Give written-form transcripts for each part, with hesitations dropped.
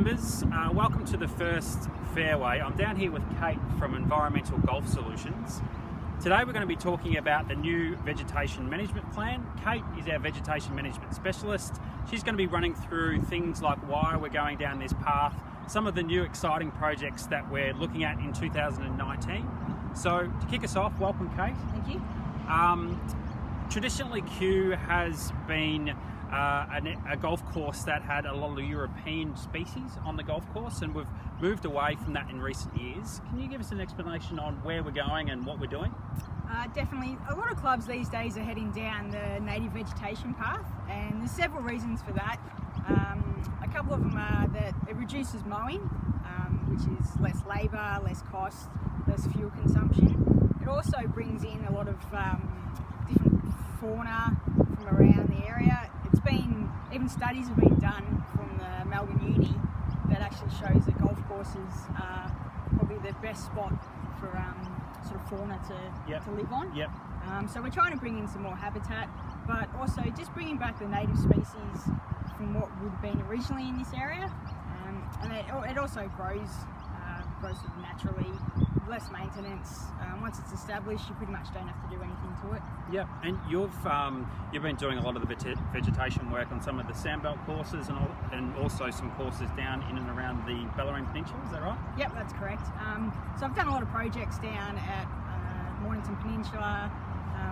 members, welcome to the first fairway. I'm down here with Kate from Environmental Golf Solutions. Today we're going to be talking about the new vegetation management plan. Kate is our vegetation management specialist. She's going to be running through things like why we're going down this path, some of the new exciting projects that we're looking at in 2019. So to kick us off, welcome Kate. Thank you. Traditionally Kew has been a golf course that had a lot of European species on the golf course, and we've moved away from that in recent years. Can you give us an explanation on where we're going and what we're doing? Definitely. A lot of clubs these days are heading down the native vegetation path, and there's several reasons for that. A couple of them are that it reduces mowing, which is less labour, less cost, less fuel consumption. It also brings in a lot of different fauna from around the area. Even studies have been done from the Melbourne Uni that actually shows that golf courses are probably the best spot for sort of fauna to live on. Yep. So we're trying to bring in some more habitat, but also just bringing back the native species from what would have been originally in this area, and it also grows sort of naturally, less maintenance. Once it's established, you pretty much don't have to do anything to it. Yep, and you've been doing a lot of the vegetation work on some of the sandbelt courses and also some courses down in and around the Bellarine Peninsula, is that right? Yep, that's correct. So I've done a lot of projects down at Mornington Peninsula,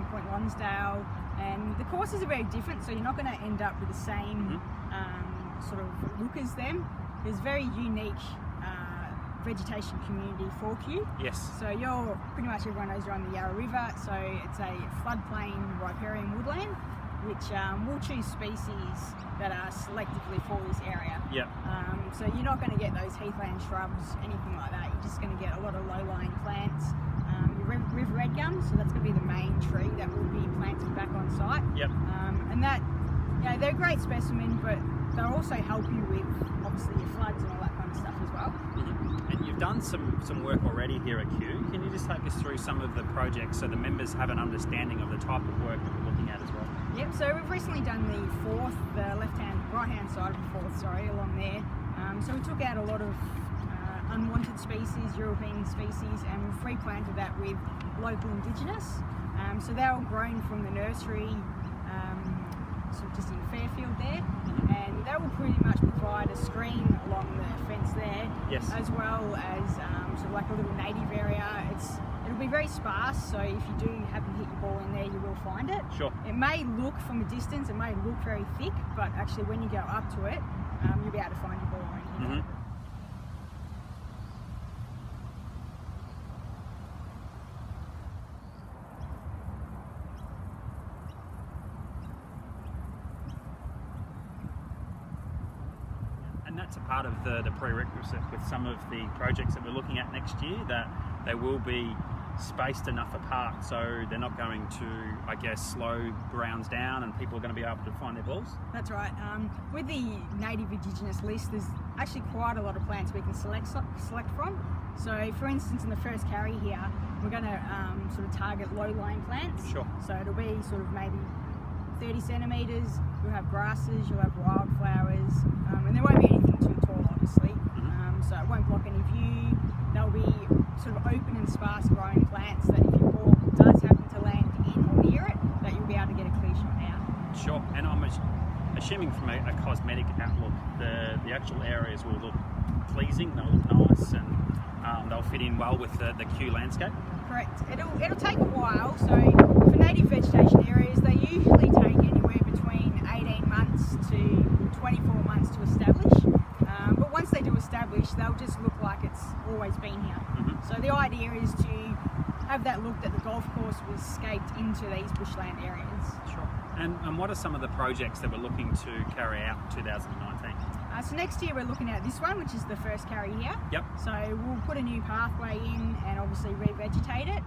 Point Lonsdale, and the courses are very different, so you're not going to end up with the same sort of look as them. There's very unique vegetation community for Kew. Yes. So pretty much everyone knows you're on the Yarra River, so it's a floodplain riparian woodland, which will choose species that are selectively for this area. Yep. So you're not going to get those heathland shrubs, anything like that. You're just going to get a lot of low-lying plants. Your river red gum, so that's going to be the main tree that will be planted back on site. Yep. And that, they're a great specimen, but they'll also help you with obviously your floods and all that kind of stuff as well. And you've done some work already here at Kew. Can you just take us through some of the projects so the members have an understanding of the type of work that we're looking at as well? Yep, so we've recently done the right-hand side of the fourth, along there. So we took out a lot of unwanted species, European species, and we've replanted that with local Indigenous. So they're all grown from the nursery, sort of just in Fairfield there, and that will pretty much provide a screen along the fence there, yes, as well as sort of like a little native area. It'll be very sparse, so if you do happen to hit your ball in there, you will find it. Sure. It may look from a distance, it may look very thick, but actually when you go up to it, you'll be able to find your ball right here. And that's a part of the prerequisite with some of the projects that we're looking at next year, that they will be spaced enough apart so they're not going to, I guess, slow grounds down and people are going to be able to find their balls. That's right. With the native Indigenous list, there's actually quite a lot of plants we can select from. So for instance, in the first carry here, we're going to sort of target low-lying plants. Sure. So it'll be sort of maybe 30 centimetres, you'll have grasses, you'll have wildflowers, and there won't be anything too tall obviously, so it won't block any view. They'll be sort of open and sparse growing plants that if your ball does happen to land in or near it, that you'll be able to get a clear shot out. Sure, and I'm assuming from a cosmetic outlook, the actual areas will look pleasing, they'll look nice, and they'll fit in well with the Kew landscape. Correct. It'll take a while, so for native vegetation areas, they usually take anywhere between 18 months to 24 months to establish. But once they do establish, they'll just look like it's always been here. So the idea is to have that look that the golf course was scaped into these bushland areas. Sure. And what are some of the projects that we're looking to carry out in 2019? So next year we're looking at this one, which is the first carry here. Yep. So we'll put a new pathway in and obviously revegetate it.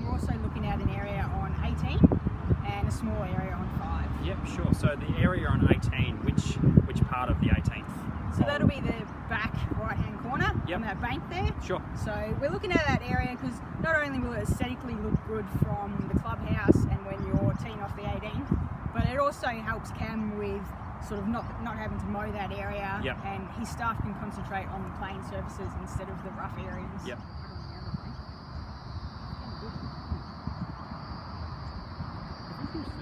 Also looking at an area on 18 and a small area on 5. Yep, sure. So the area on 18, which part of the 18th? So that'll be the back right hand corner. on that bank there. Sure. So we're looking at that area because not only will it aesthetically look good from the clubhouse and when you're teeing off the 18th, but it also helps Cam with sort of not having to mow that area, and his staff can concentrate on the plain surfaces instead of the rough areas. Yep.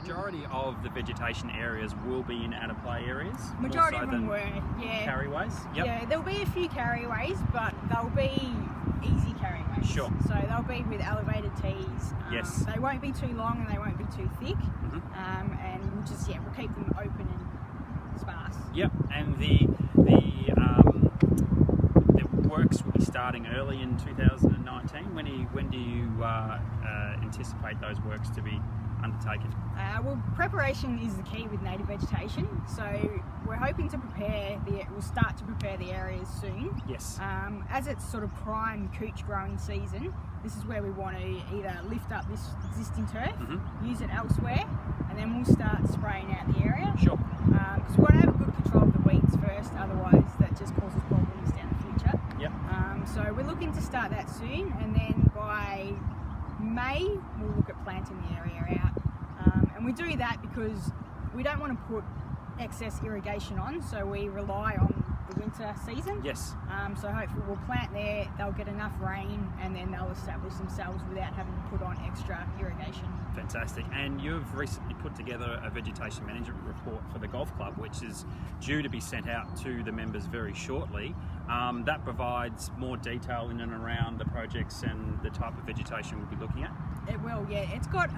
Majority of the vegetation areas will be in out of play areas. Majority of them were, yeah. Carryways? Yep. Yeah, there'll be a few carryways, but they'll be easy carryways. Sure. So they'll be with elevated tees. Yes. They won't be too long and they won't be too thick. And we'll just, we'll keep them open and sparse. Yep, and the works will be starting early in 2019. When do you anticipate those works to be undertaken? Well, preparation is the key with native vegetation. So we're hoping to we'll start to prepare the areas soon. Yes. As it's sort of prime cooch growing season, this is where we want to either lift up this existing turf, use it elsewhere, and then we'll start spraying out the area. Sure. Because we want to have a good control of the weeds first, otherwise that just causes problems down the future. Yep. So we're looking to start that soon, and then by May we'll look at planting the area out. And we do that because we don't want to put excess irrigation on, so we rely on the winter season. Yes. So hopefully we'll plant there, they'll get enough rain, and then they'll establish themselves without having to put on extra irrigation. Fantastic. And you've recently put together a vegetation management report for the golf club, which is due to be sent out to the members very shortly. That provides more detail in and around the projects and the type of vegetation we'll be looking at. It will, yeah. It's got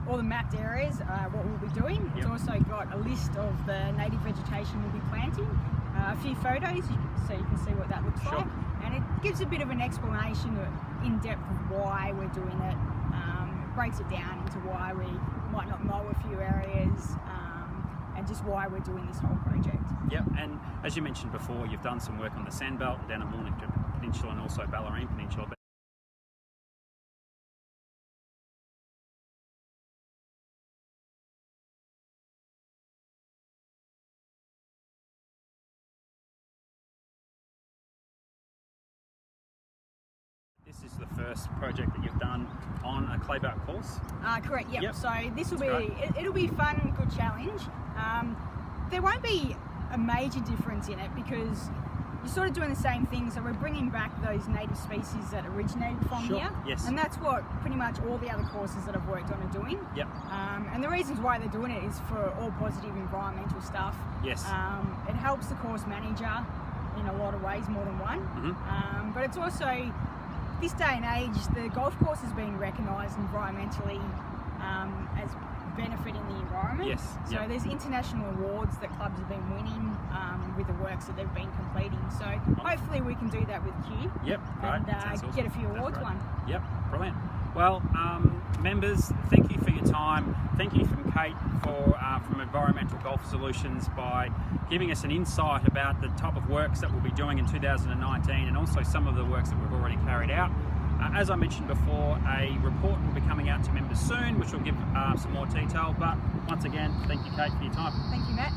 all the mapped areas, what we'll be doing. It's also got a list of the native vegetation we'll be planting, a few photos so you can see what that looks like, and it gives a bit of an explanation in depth of why we're doing it. It breaks it down into why we might not mow a few areas, and just why we're doing this whole project. Yep, and as you mentioned before, you've done some work on the Sandbelt down at Mornington Peninsula and also Ballerine Peninsula. This is the first project that you've done on a claybelt course? Correct, yep. So this will it'll be a fun, good challenge. There won't be a major difference in it because you're sort of doing the same thing. So we're bringing back those native species that originated from here. Yes. And that's what pretty much all the other courses that I've worked on are doing. Yep. And the reasons why they're doing it is for all positive environmental stuff. Yes. It helps the course manager in a lot of ways, more than one. But it's also, this day and age, the golf course is being recognised environmentally as benefiting the environment. Yes. So there's international awards that clubs have been winning with the works that they've been completing. So hopefully we can do that with Q. Yep. And awesome. get a few awards won. Yep. Brilliant. Well, members, thank you for your time. Thank you from Kate from Environmental Golf Solutions by giving us an insight about the type of works that we'll be doing in 2019 and also some of the works that we've already carried out. As I mentioned before, a report will be coming out to members soon, which will give some more detail. But once again, thank you, Kate, for your time. Thank you, Matt.